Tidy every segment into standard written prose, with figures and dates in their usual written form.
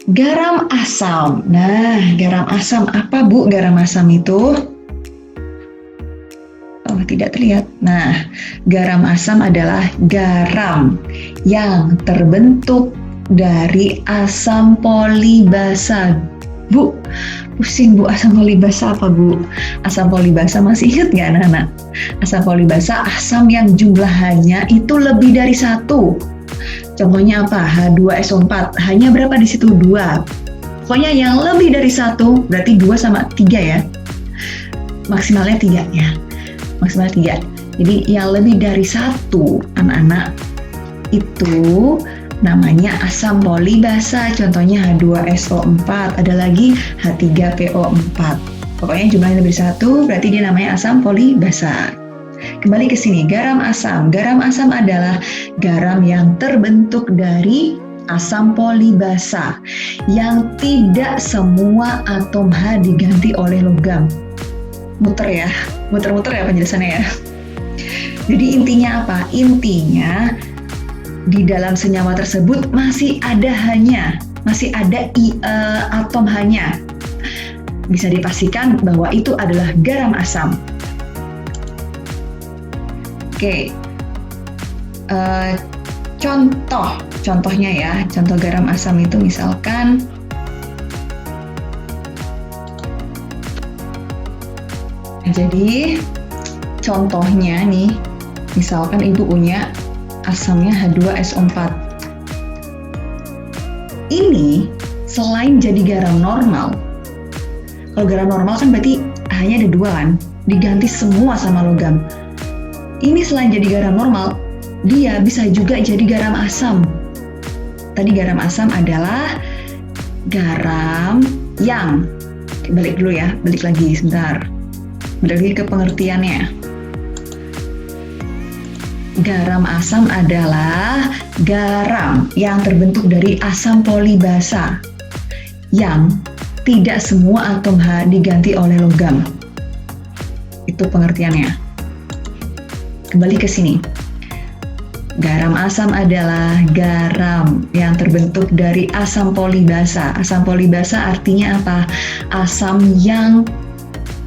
Garam asam. Nah, garam asam apa Bu garam asam itu? Oh, tidak terlihat. Nah, garam asam adalah garam yang terbentuk dari asam polibasa. Bu, pusing Bu, asam polibasa apa Bu? Asam polibasa masih ingat nggak anak-anak? Asam polibasa asam yang jumlahannya itu lebih dari satu. Contohnya apa? H2SO4. Hanya berapa di situ? 2. Pokoknya yang lebih dari satu, berarti 2 sama 3 ya. Maksimalnya 3 ya. Maksimal 3. Jadi yang lebih dari satu anak-anak itu namanya asam polibasa. Contohnya H2SO4, ada lagi H3PO4. Pokoknya jumlahnya lebih dari satu, berarti dia namanya asam polibasa. Kembali ke sini, garam asam. Garam asam adalah garam yang terbentuk dari asam polibasa yang tidak semua atom H diganti oleh logam. Muter ya penjelasannya ya. Jadi intinya apa? Intinya di dalam senyawa tersebut masih ada atom H-nya. Bisa dipastikan bahwa itu adalah garam asam. Oke, contohnya ya, contoh garam asam itu misalkan jadi contohnya nih, misalkan ibu punya asamnya H2SO4. Ini selain jadi garam normal, kalau garam normal kan berarti hanya ada 2 kan, diganti semua sama logam. Ini selain jadi garam normal, dia bisa juga jadi garam asam. Tadi garam asam adalah garam yang, balik lagi sebentar. Balik lagi ke pengertiannya. Garam asam adalah garam yang terbentuk dari asam polibasa yang tidak semua atom H diganti oleh logam. Itu pengertiannya. Kembali ke sini. Garam asam adalah garam yang terbentuk dari asam polibasa. Asam polibasa artinya apa? Asam yang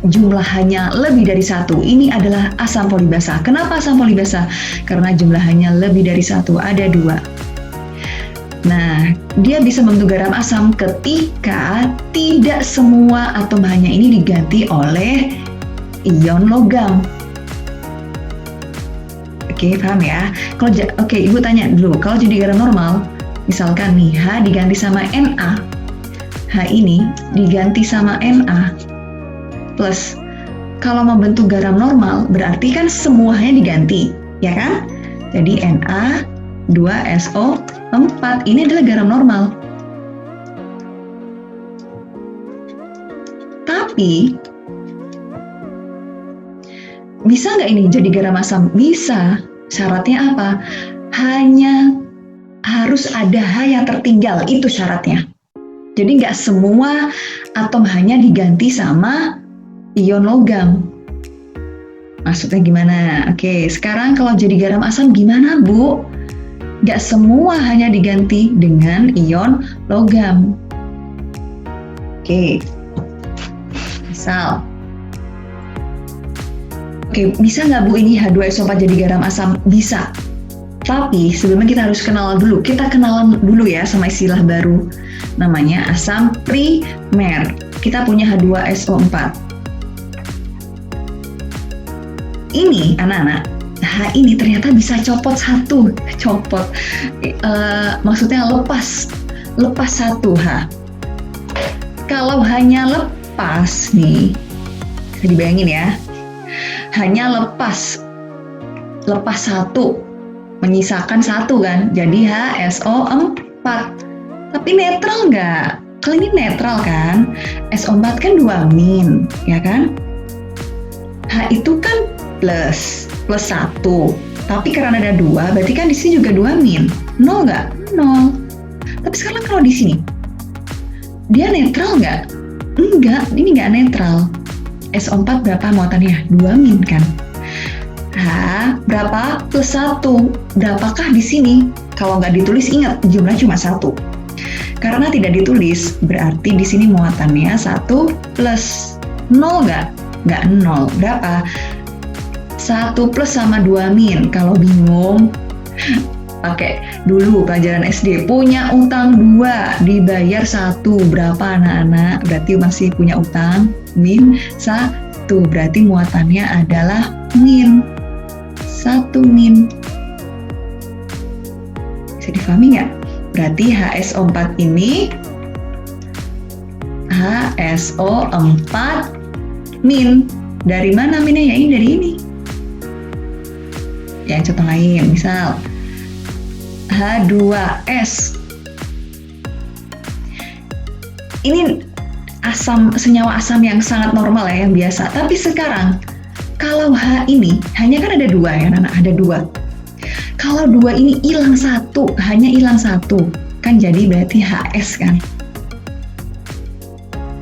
jumlahannya lebih dari satu. Ini adalah asam polibasa. Kenapa asam polibasa? Karena jumlahannya lebih dari satu, ada 2. Nah, dia bisa membentuk garam asam ketika tidak semua atom H-nya ini diganti oleh ion logam. Oke, paham ya? Oke, ibu tanya dulu, kalau jadi garam normal, misalkan nih H diganti sama Na, H ini diganti sama Na, plus kalau membentuk garam normal berarti kan semuanya diganti, ya kan? Jadi Na2SO4 ini adalah garam normal. Tapi bisa nggak ini jadi garam asam? Bisa. Syaratnya apa? Hanya harus ada H yang tertinggal, itu syaratnya. Jadi nggak semua atom H-nya diganti sama ion logam. Maksudnya gimana? Oke, sekarang kalau jadi garam asam gimana, Bu? Nggak semua hanya diganti dengan ion logam. Oke, misal. Oke, bisa nggak Bu ini H2SO4 jadi garam asam? Bisa. Tapi sebelumnya kita harus kenal dulu. Kita kenalan dulu ya sama istilah baru. Namanya asam primer. Kita punya H2SO4. Ini anak-anak, H ini ternyata bisa copot satu. Maksudnya lepas satu H. Kalau hanya lepas nih, bisa dibayangin ya. Hanya lepas satu, menyisakan satu kan, jadi HSO4. Tapi netral nggak? Kalau ini netral kan, SO4 kan 2-, ya kan? H itu kan plus 1. Tapi karena ada 2, berarti kan di sini juga 2-. 0 nggak? 0. Tapi sekarang kalau di sini, dia netral nggak? Enggak, ini nggak netral. SO4 berapa muatannya? 2- kan? H berapa? Plus 1. Berapakah di sini? Kalau nggak ditulis, ingat jumlah cuma 1. Karena tidak ditulis, berarti di sini muatannya 1 plus 0 nggak? Nggak 0. Berapa? 1 plus sama 2 min. Kalau bingung, pakai dulu pelajaran SD. Punya utang 2, dibayar 1. Berapa anak-anak? Berarti masih punya utang min 1. Berarti muatannya adalah min. 1 min. Bisa difahami nggak? Berarti HSO4 ini HSO4 min. Dari mana minnya? Ya ini dari ini. Ya contoh lain, misal H2S. Ini senyawa asam yang sangat normal ya, yang biasa. Tapi sekarang kalau H ini hanya kan ada 2 ya, anak ada 2. Kalau 2 ini hilang 1, hanya hilang 1, kan jadi berarti HS kan.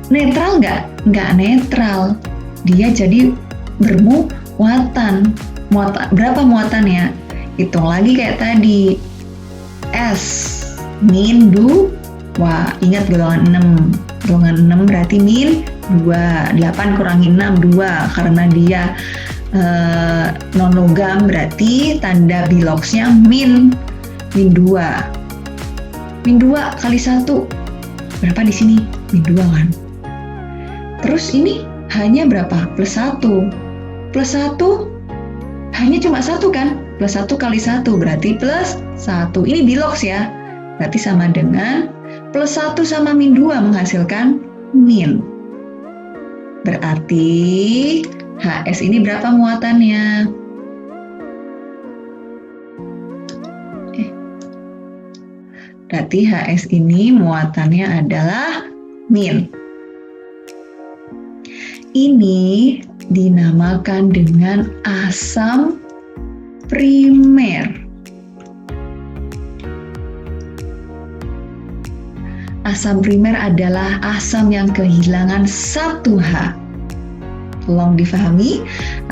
Netral nggak? Nggak netral. Dia jadi bermuatan. Berapa muatannya? Hitung lagi kayak tadi. S min 2. Ingat golongan 6. Golongan 6 berarti min 2. 8 kurangi 6, 2. Karena dia non-logam berarti tanda biloxnya min 2. Min 2 kali 1. Berapa di sini? Min 2 kan. Terus ini hanya berapa? Plus 1. Plus 1 hanya cuma 1 kan? Plus 1 kali 1 berarti plus 1. Ini bilox ya. Berarti sama dengan plus 1 sama min 2 menghasilkan min. Berarti HS ini berapa muatannya? Berarti HS ini muatannya adalah min. Ini dinamakan dengan asam primer. Asam primer adalah asam yang kehilangan 1H. Tolong difahami,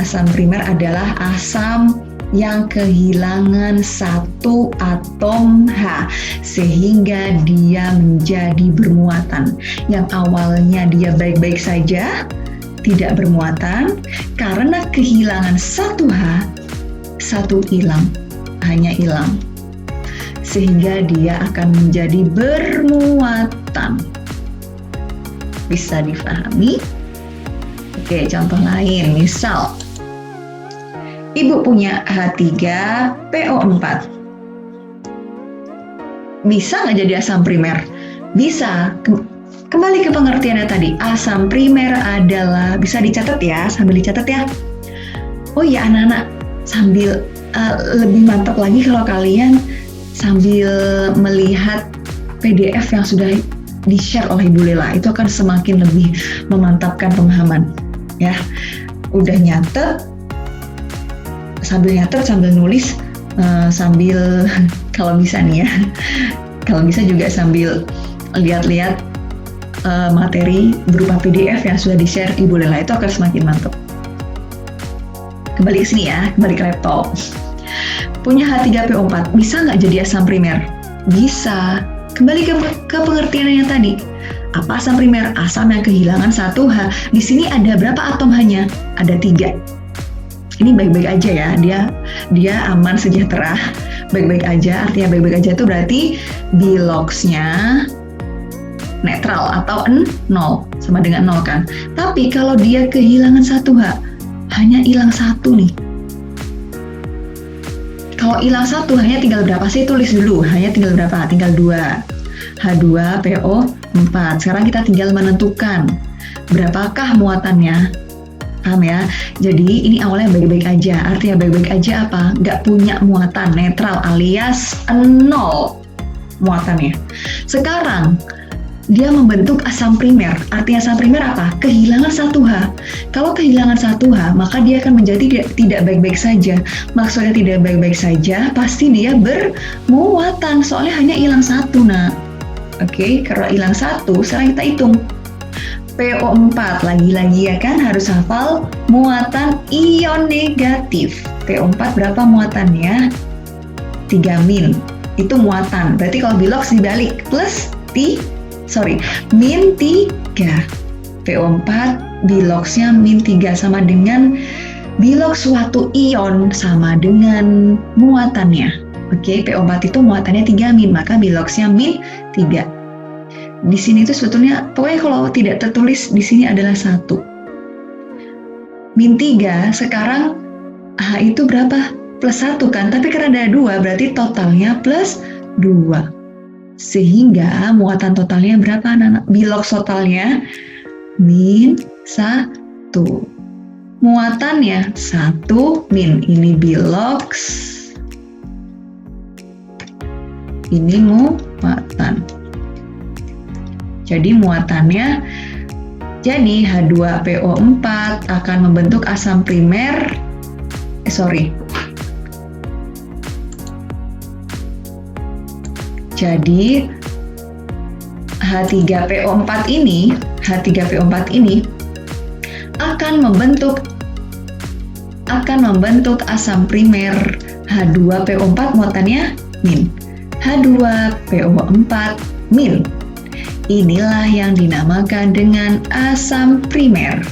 asam primer adalah asam yang kehilangan 1 atom H sehingga dia menjadi bermuatan. Yang awalnya dia baik-baik saja, tidak bermuatan, karena kehilangan 1H, 1 hilang, hanya hilang. Sehingga dia akan menjadi bermuatan. Bisa difahami? Oke, contoh lain, misal Ibu punya H3PO4. Bisa nggak jadi asam primer? Bisa. Kembali ke pengertiannya tadi, asam primer adalah, bisa dicatat ya, sambil dicatat ya. Oh iya anak-anak, sambil lebih mantap lagi kalau kalian sambil melihat PDF yang sudah di-share oleh Ibu Lela, itu akan semakin lebih memantapkan pemahaman. Ya, udah nyatet, sambil nulis, sambil kalau bisa nih ya, kalau bisa juga sambil lihat-lihat materi berupa PDF yang sudah di-share Ibu Lela, itu akan semakin mantap. Kembali ke sini ya, kembali ke laptop. Punya H3PO4, bisa nggak jadi asam primer? Bisa. Kembali ke pengertiannya tadi. Apa asam primer? Asam yang kehilangan 1H. Di sini ada berapa atom H-nya? Ada 3. Ini baik-baik aja ya, dia aman sejahtera, baik-baik aja. Artinya baik-baik aja itu berarti biloxnya netral atau 0, sama dengan 0 kan. Tapi kalau dia kehilangan 1H, hanya hilang 1 nih. Kalau hilang 1 hanya tinggal berapa sih? Tulis dulu, hanya tinggal berapa? Tinggal 2. H2PO4. Sekarang kita tinggal menentukan berapakah muatannya. Paham ya? Jadi ini awalnya baik-baik aja. Artinya baik-baik aja apa? Nggak punya muatan, netral alias 0 muatannya. Sekarang dia membentuk asam primer. Artinya asam primer apa? Kehilangan 1H. Kalau kehilangan 1H, maka dia akan menjadi tidak baik-baik saja. Maksudnya tidak baik-baik saja, pasti dia bermuatan. Soalnya hanya hilang 1, nah. Oke, kalau hilang 1, sekarang kita hitung. PO4, lagi-lagi ya kan, harus hafal muatan ion negatif. PO4 berapa muatannya? 3 min. Itu muatan. Berarti kalau bilox dibalik, plus min 3. PO4 biloxnya min 3 sama dengan bilox suatu ion sama dengan muatannya. Oke, PO4 itu muatannya 3 min, maka biloxnya min 3. Di sini itu sebetulnya, pokoknya kalau tidak tertulis di sini adalah 1. Min 3, sekarang H itu berapa? Plus 1 kan, tapi karena ada 2, berarti totalnya plus 2. Sehingga muatan totalnya berapa anak-anak? Bilox totalnya min 1. Muatannya 1 min. Ini bilox, ini muatan. Jadi muatannya, jadi H2PO4 akan membentuk asam primer, jadi H3PO4 ini akan membentuk asam primer H2PO4 muatannya min. H2PO4 min. Inilah yang dinamakan dengan asam primer.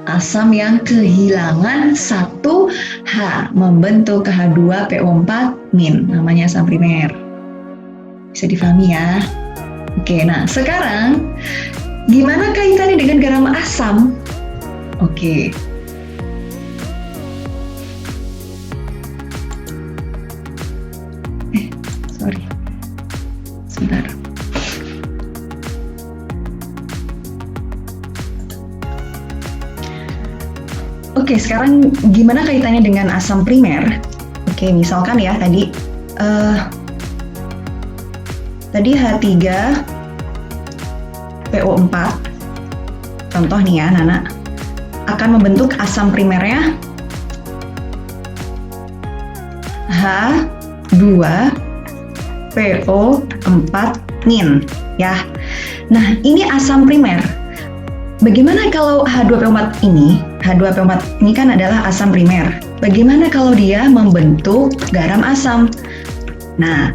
Asam yang kehilangan 1H membentuk H2PO4 min, namanya asam primer. Bisa difahami ya? Oke, nah sekarang gimana kaitannya dengan garam asam? Oke. Sebentar. Oke, sekarang gimana kaitannya dengan asam primer? Oke, misalkan ya tadi H3PO4, contoh nih ya Nana, akan membentuk asam primernya H2PO4 min ya. Nah, ini asam primer. Bagaimana kalau H2PO4 ini kan adalah asam primer. Bagaimana kalau dia membentuk garam asam? Nah,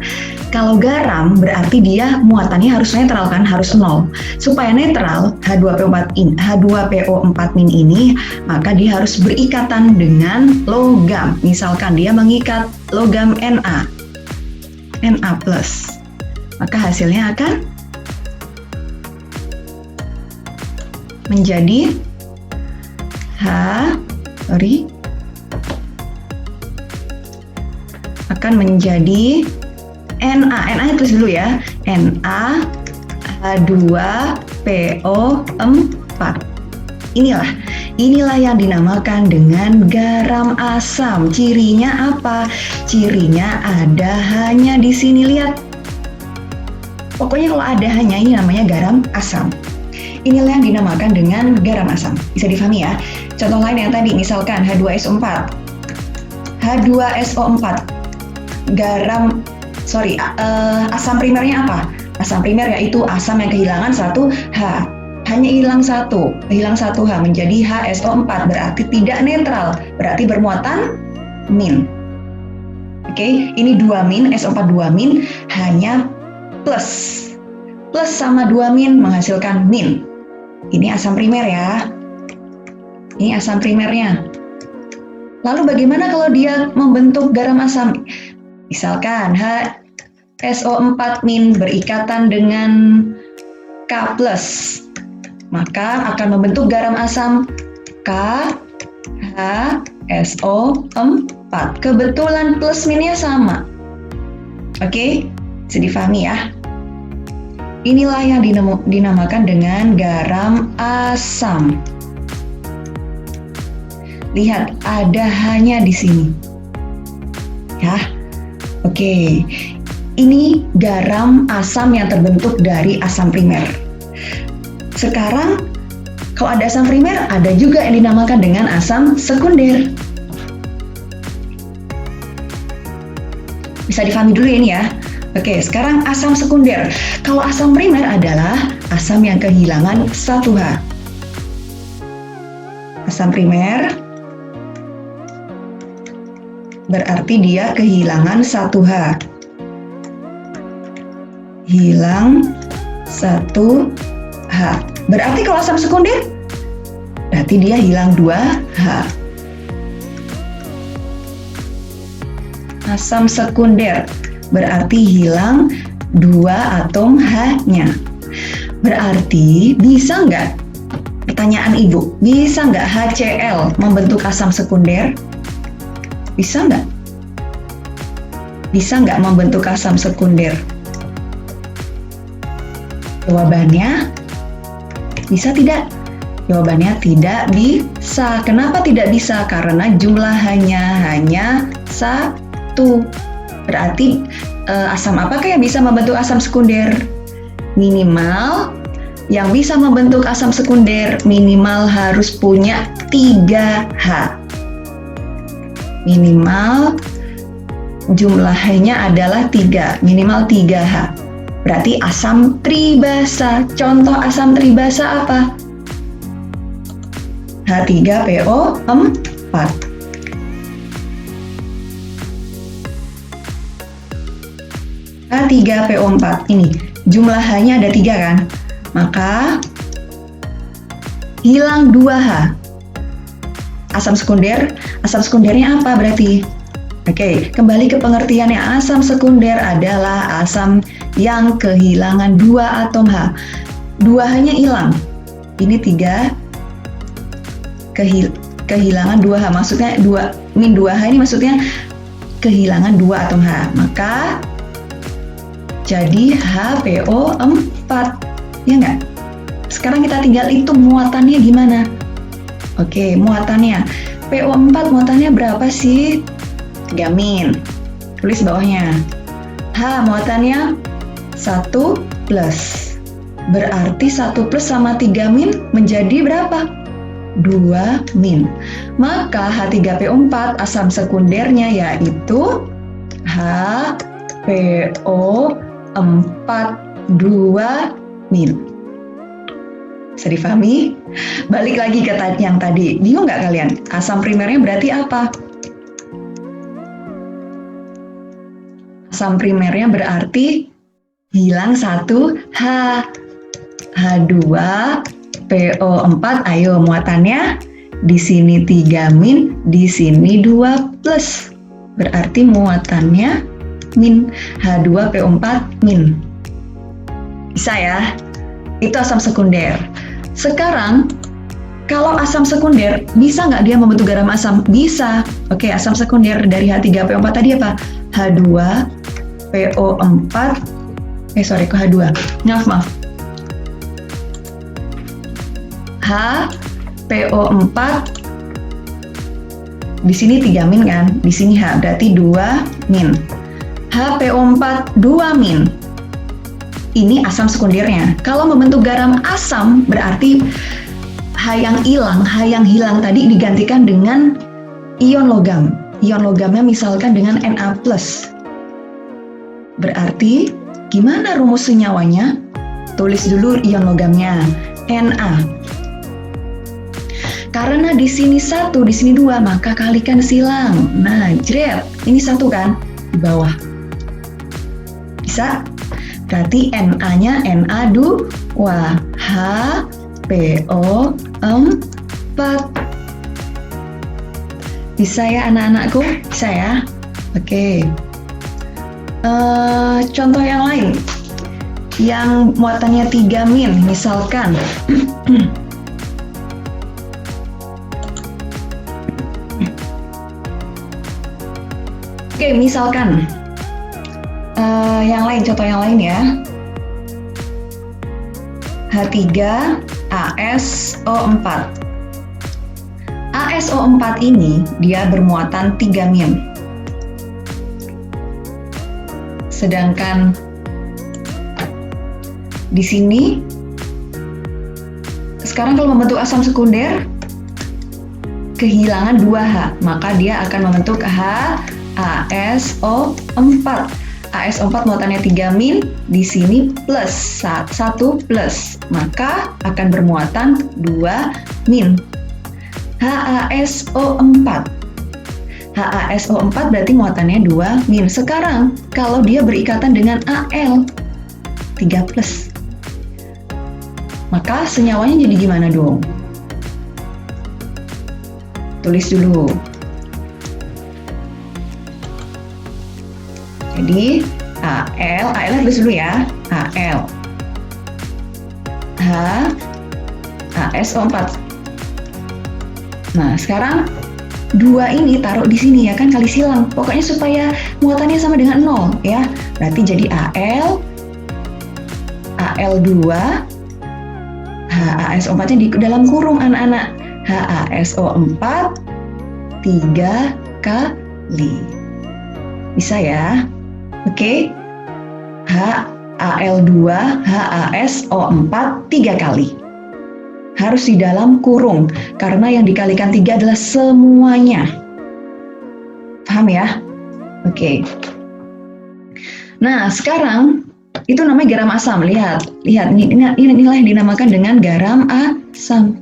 kalau garam berarti dia muatannya harus netral kan, harus 0. Supaya netral H2PO4 min ini, maka dia harus berikatan dengan logam. Misalkan dia mengikat logam Na+. Maka hasilnya akan menjadi Na tulis dulu ya, Na H2PO4. Inilah yang dinamakan dengan garam asam. Cirinya apa? Cirinya ada hanya di sini, lihat. Pokoknya kalau ada hanya ini namanya garam asam. Inilah yang dinamakan dengan garam asam. Bisa difahami ya? Contoh lain yang tadi, misalkan H2SO4. Asam primernya apa? Asam primer yaitu asam yang kehilangan 1H. Hanya hilang 1H menjadi HSO4, berarti tidak netral, berarti bermuatan min. Oke, ini 2 min, SO4 2 min, hanya plus sama 2 min menghasilkan min. Ini asam primer ya. Ini asam primernya. Lalu bagaimana kalau dia membentuk garam asam? Misalkan HSO4 min berikatan dengan K+, maka akan membentuk garam asam KHSO4. Kebetulan plus minnya sama. Oke, bisa difahami ya? Inilah yang dinamakan dengan garam asam. Lihat, ada hanya di sini. Ya. Oke. Ini garam asam yang terbentuk dari asam primer. Sekarang, kalau ada asam primer, ada juga yang dinamakan dengan asam sekunder. Bisa difahami dulu ini ya. Oke, sekarang asam sekunder. Kalau asam primer adalah asam yang kehilangan 1H. Asam primer Berarti dia kehilangan 1H. Hilang 1H. Berarti kalau asam sekunder, berarti dia hilang 2H. Asam sekunder berarti hilang 2 atom H-nya. Berarti bisa nggak, pertanyaan Ibu, bisa nggak HCl membentuk asam sekunder? Bisa nggak? Bisa nggak membentuk asam sekunder? Jawabannya, bisa tidak? Jawabannya tidak bisa. Kenapa tidak bisa? Karena jumlahnya hanya 1. Berarti asam apakah yang bisa membentuk asam sekunder? Minimal yang bisa membentuk asam sekunder minimal harus punya 3H. Minimal jumlahnya adalah 3, minimal 3H. Berarti asam tribasa. Contoh asam tribasa apa? H3PO4. H3PO4 ini jumlahnya ada 3 kan? Maka hilang 2H. Asam sekundernya apa berarti? Oke, kembali ke pengertiannya. Asam sekunder adalah asam yang kehilangan 2 atom H. 2H-nya hilang. Ini 3 kehilangan 2H. Maksudnya 2-2H ini maksudnya kehilangan 2 atom H. Maka jadi HPO4. Ya nggak? Sekarang kita tinggal hitung muatannya gimana. Oke, muatannya. PO4 muatannya berapa sih? 3 min. Tulis bawahnya. H muatannya 1 plus. Berarti 1 plus sama 3 min menjadi berapa? 2 min. Maka H3PO4 asam sekundernya yaitu HPO4 2 min. Bisa difahami? Balik lagi ke yang tadi. Bingung nggak kalian? Asam primernya berarti apa? Asam primernya berarti hilang 1H. H2PO4, ayo muatannya di sini 3 min, di sini 2 plus. Berarti muatannya min, H2PO4 min. Bisa ya? Itu asam sekunder. Sekarang, kalau asam sekunder, bisa nggak dia membentuk garam asam? Bisa. Oke, asam sekunder dari H3PO4 tadi apa? H2PO4, kok H2? Maaf. HPO4, di sini 3 min kan? Di sini H, berarti 2 min. HPO4 2 min. Ini asam sekundernya. Kalau membentuk garam asam, berarti H yang hilang tadi digantikan dengan ion logam. Ion logamnya misalkan dengan Na+. Berarti gimana rumus senyawanya? Tulis dulu ion logamnya. Na. Karena di sini 1, di sini 2, maka kalikan silang. Nah, jret. Ini 1 kan? Di bawah. Bisa? Berarti Na-nya Na2, HPO4. Bisa ya anak-anakku? Bisa ya? Oke. Contoh yang lain. Yang muatannya 3 min, misalkan. Oke, misalkan. Yang lain, contoh yang lain ya. H3ASO4. ASO4 ini dia bermuatan 3 min. Sedangkan di sini sekarang kalau membentuk asam sekunder kehilangan 2H, maka dia akan membentuk HASO4. ASO4 muatannya 3 min, di sini plus 1 plus, maka akan bermuatan 2 min. HASO4. HaSO4 berarti muatannya 2-. Sekarang kalau dia berikatan dengan Al 3+, maka senyawanya jadi gimana dong? Tulis dulu. Jadi Al tulis dulu ya. Al HaSO4. Nah, sekarang 2 ini taruh di sini ya kan, kali silang. Pokoknya supaya muatannya sama dengan 0 ya. Berarti jadi Al2, HaSO4-nya di dalam kurung anak-anak. HaSO4 3 kali. Bisa ya? Oke. Al2, HaSO4 3 kali. Harus di dalam kurung, karena yang dikalikan 3 adalah semuanya. Paham ya? Oke. Nah, sekarang itu namanya garam asam. Lihat, inilah yang dinamakan dengan garam asam.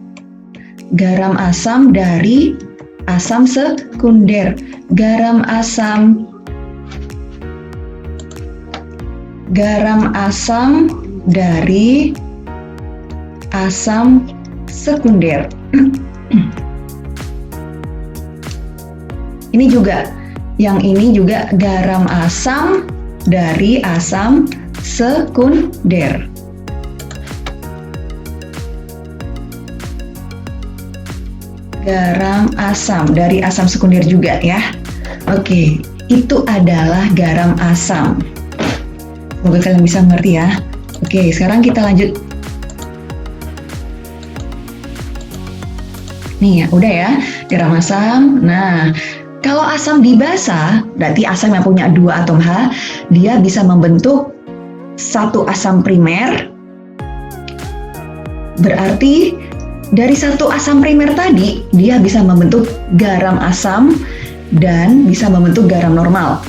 Garam asam dari asam sekunder. Garam asam dari asam sekunder. Ini juga, yang ini juga garam asam dari asam sekunder. Garam asam dari asam sekunder juga ya. Oke, itu adalah garam asam. Semoga kalian bisa mengerti ya. Oke, sekarang kita lanjut. Nih ya, udah ya, garam asam. Nah, kalau asam dibasa, berarti asam yang punya 2 atom H, dia bisa membentuk satu asam primer. Berarti dari satu asam primer tadi, dia bisa membentuk garam asam dan bisa membentuk garam normal.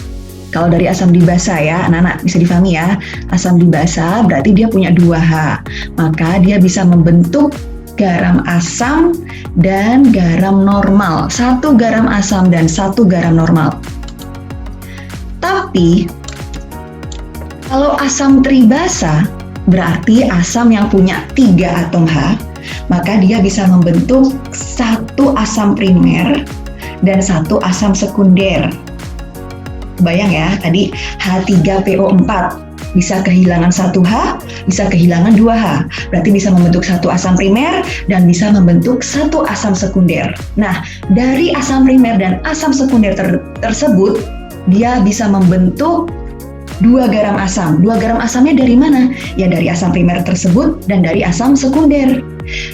Kalau dari asam dibasa ya, anak-anak bisa difahami ya. Asam dibasa berarti dia punya 2 H, maka dia bisa membentuk garam asam dan garam normal. 1 garam asam dan 1 garam normal. Tapi kalau asam tribasa berarti asam yang punya 3 atom H, maka dia bisa membentuk 1 asam primer dan 1 asam sekunder. Bayang ya, tadi H3PO4 bisa kehilangan 1 H, bisa kehilangan 2 H. Berarti bisa membentuk 1 asam primer dan bisa membentuk 1 asam sekunder. Nah, dari asam primer dan asam sekunder tersebut, dia bisa membentuk 2 garam asam. 2 garam asamnya dari mana? Ya dari asam primer tersebut dan dari asam sekunder.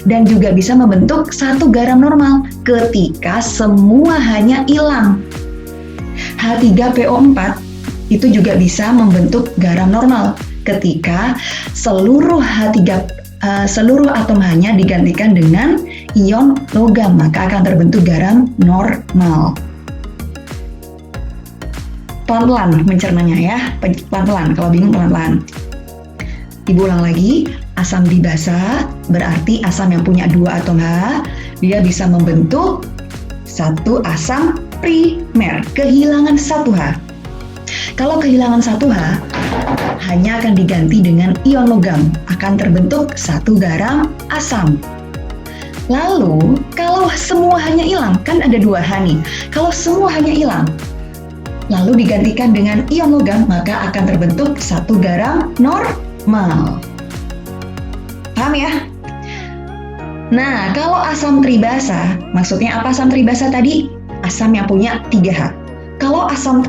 Dan juga bisa membentuk 1 garam normal ketika semua hanya hilang. H3PO4 itu juga bisa membentuk garam normal ketika seluruh atom H-nya digantikan dengan ion logam, maka akan terbentuk garam normal. Pelan-pelan mencernanya ya, pelan-pelan, kalau bingung pelan-pelan. Ibu ulang lagi, asam dibasa berarti asam yang punya 2 atom H, dia bisa membentuk 1 asam primer, kehilangan 1 H. Kalau kehilangan 1 H, hanya akan diganti dengan ion logam, akan terbentuk 1 garam asam. Lalu, kalau semua hanya hilang, kan ada 2 H nih, kalau semua hanya hilang, lalu digantikan dengan ion logam, maka akan terbentuk 1 garam normal. Paham ya? Nah, kalau asam tribasa, maksudnya apa asam tribasa tadi? Asam yang punya 3 H. Kalau asam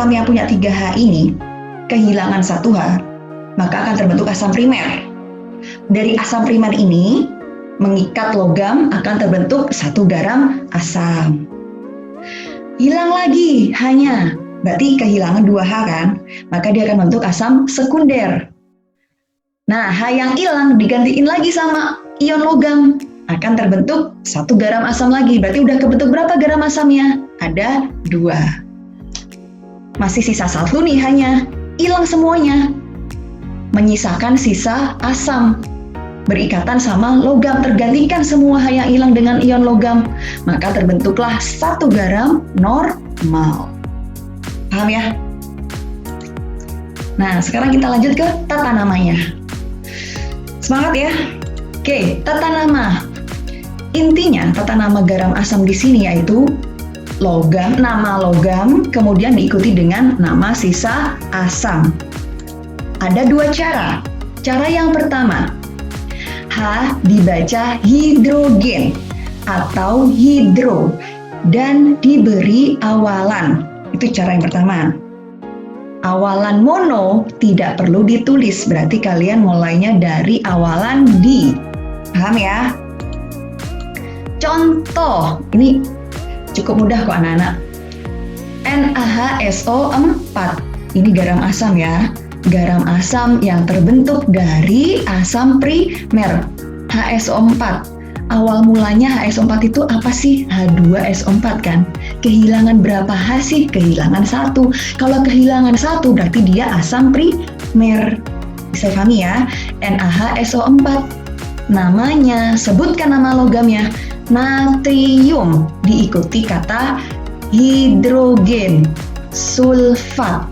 yang punya 3 H ini kehilangan 1 H, maka akan terbentuk asam primer. Dari asam primer ini mengikat logam akan terbentuk 1 garam asam. Hilang lagi hanya, berarti kehilangan 2 H kan, maka dia akan membentuk asam sekunder. Nah, H yang hilang digantiin lagi sama ion logam, akan terbentuk 1 garam asam lagi. Berarti udah kebentuk berapa garam asamnya? Ada 2. Masih sisa 1 nih hanya, hilang semuanya. Menyisakan sisa asam. berikatan sama logam, tergantikan semua H yang hilang dengan ion logam, maka terbentuklah 1 garam normal. Paham ya? Nah, sekarang kita lanjut ke tata namanya. Semangat ya. Oke, tata nama. Intinya tata nama garam asam di sini yaitu logam, nama logam, kemudian diikuti dengan nama sisa asam. Ada 2 cara. Cara yang pertama, H dibaca hidrogen atau hidro dan diberi awalan. Itu cara yang pertama. Awalan mono tidak perlu ditulis, berarti kalian mulainya dari awalan di. Paham ya? Contoh, ini cukup mudah kok anak-anak. NaHSO4, ini garam asam ya. Garam asam yang terbentuk dari asam primer, HSO4. Awal mulanya HSO4 itu apa sih? H2SO4 kan? Kehilangan berapa H sih? Kehilangan 1. Kalau kehilangan 1 berarti dia asam primer. Bisa pahami ya? NaHSO4. Namanya, sebutkan nama logamnya. Natrium, diikuti kata hidrogen sulfat.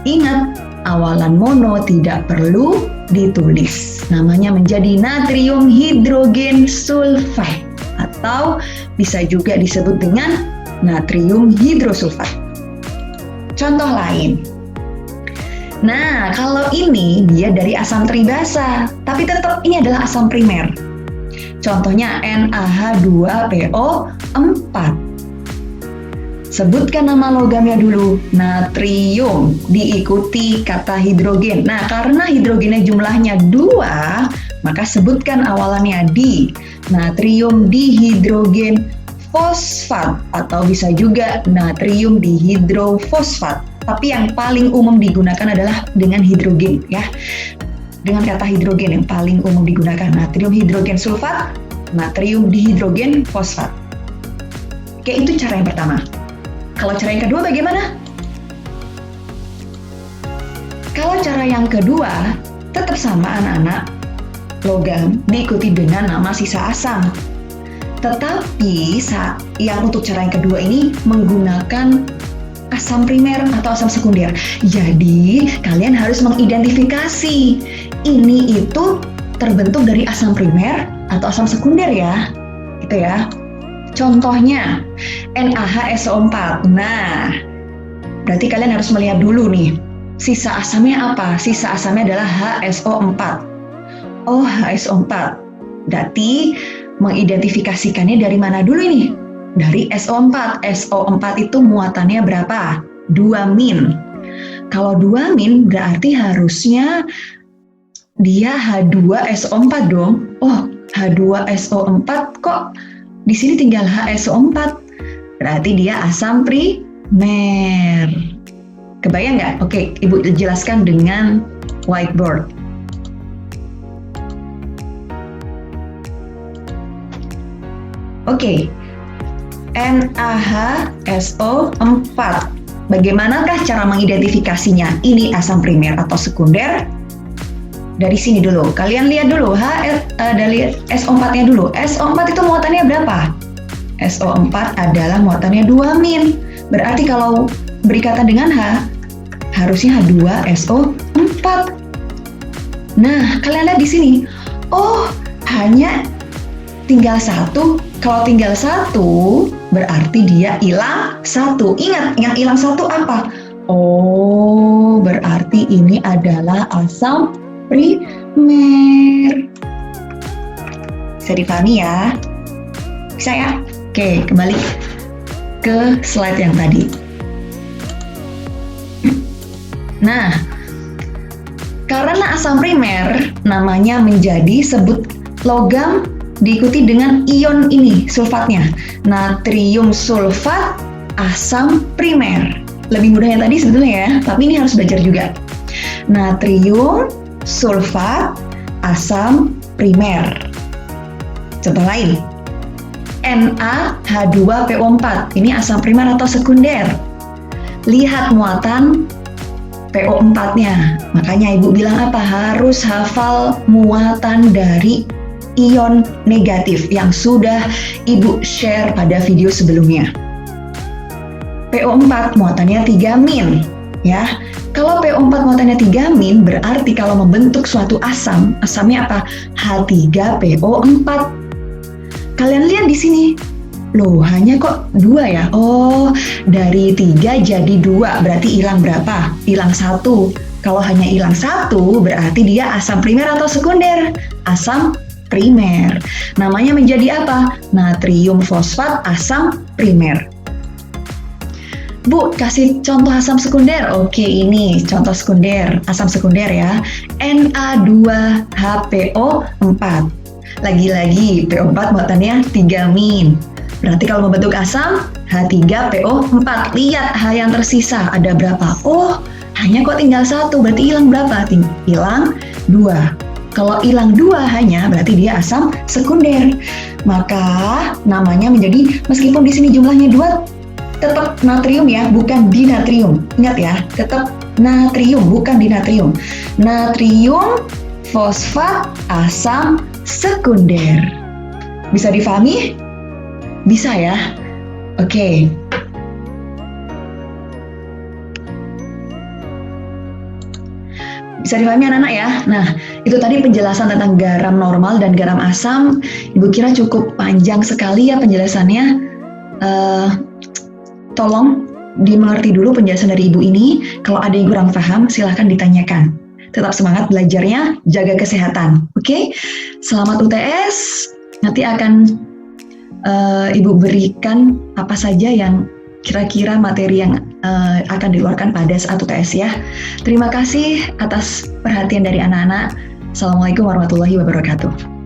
Ingat, awalan mono tidak perlu ditulis. Namanya menjadi natrium hidrogen sulfat atau bisa juga disebut dengan natrium hidrosulfat. Contoh lain. Nah, kalau ini dia dari asam tribasa, tapi tetap ini adalah asam primer. Contohnya NaH2PO4. Sebutkan nama logamnya dulu, natrium, diikuti kata hidrogen. Nah, karena hidrogennya jumlahnya 2, maka sebutkan awalannya di, natrium dihidrogen fosfat, atau bisa juga natrium dihidrofosfat. Tapi yang paling umum digunakan adalah dengan hidrogen ya. Dengan kata hidrogen yang paling umum digunakan, natrium hidrogen sulfat, natrium dihidrogen fosfat. Oke, itu cara yang pertama. Kalau cara yang kedua bagaimana? Kalau cara yang kedua, tetap sama anak-anak, logam diikuti dengan nama sisa asam. Tetapi yang untuk cara yang kedua ini menggunakan asam primer atau asam sekunder. Jadi, kalian harus mengidentifikasi ini itu terbentuk dari asam primer atau asam sekunder ya. Gitu ya. Contohnya, NaHSO4. Nah, berarti kalian harus melihat dulu nih, sisa asamnya apa? Sisa asamnya adalah HSO4. Oh, HSO4. Berarti mengidentifikasikannya dari mana dulu ini? Dari SO4. SO4 itu muatannya berapa? 2 min. Kalau 2 min berarti harusnya dia H2SO4 dong. Oh, H2SO4 kok di sini tinggal HSO4, berarti dia asam primer. Kebayang nggak? Oke, Ibu jelaskan dengan whiteboard. Oke, NaHSO4. Bagaimanakah cara mengidentifikasinya? Ini asam primer atau sekunder? Dari sini dulu, kalian lihat dulu dari SO4-nya dulu. SO4 itu muatannya berapa? SO4 adalah muatannya 2 min. Berarti kalau berikatan dengan H, harusnya H2SO4. Nah, kalian lihat di sini. Oh, hanya tinggal 1. Kalau tinggal 1, berarti dia hilang 1. Ingat, yang hilang 1 apa? Oh, berarti ini adalah asam primer. Bisa dipahami ya? Bisa ya? Oke, kembali ke slide yang tadi. Nah, karena asam primer namanya menjadi sebut logam diikuti dengan ion ini, sulfatnya. Natrium sulfat asam primer. Lebih mudah yang tadi sebetulnya ya, tapi ini harus belajar juga. Natrium sulfat asam primer. Contoh lain, NaH2PO4. Ini asam primer atau sekunder. Lihat muatan PO4-nya. Makanya Ibu bilang apa? Harus hafal muatan dari ion negatif yang sudah Ibu share pada video sebelumnya. PO4 muatannya 3-min, ya. Kalau PO4 muatannya 3-min, berarti kalau membentuk suatu asam, asamnya apa? H3PO4. Kalian lihat di sini. Loh, hanya kok 2 ya? Oh, dari 3 jadi 2, berarti hilang berapa? Hilang 1. Kalau hanya hilang 1, berarti dia asam primer atau sekunder? Asam primer. Namanya menjadi apa? Natrium fosfat asam primer. Bu, kasih contoh asam sekunder. Oke, ini contoh sekunder, asam sekunder ya. Na2HPO4. Lagi-lagi, PO4 muatannya 3-min. Berarti kalau membentuk asam, H3PO4. Lihat H yang tersisa, ada berapa? Oh, hanya kok tinggal 1, berarti hilang berapa? Hilang 2. Kalau hilang 2 hanya, berarti dia asam sekunder. Maka namanya menjadi, meskipun di sini jumlahnya 2, tetap natrium ya, bukan dinatrium. Ingat ya, tetap natrium, bukan dinatrium. Natrium fosfat asam sekunder. Bisa difahami? Bisa ya? Oke. Bisa dipahami anak-anak ya? Nah, itu tadi penjelasan tentang garam normal dan garam asam. Ibu kira cukup panjang sekali ya penjelasannya. Tolong dimengerti dulu penjelasan dari Ibu ini. Kalau ada yang kurang paham, silahkan ditanyakan. Tetap semangat belajarnya, jaga kesehatan. Oke? Selamat UTS. Nanti akan Ibu berikan apa saja yang kira-kira materi yang akan dikeluarkan pada saat UTS ya. Terima kasih atas perhatian dari anak-anak. Assalamualaikum warahmatullahi wabarakatuh.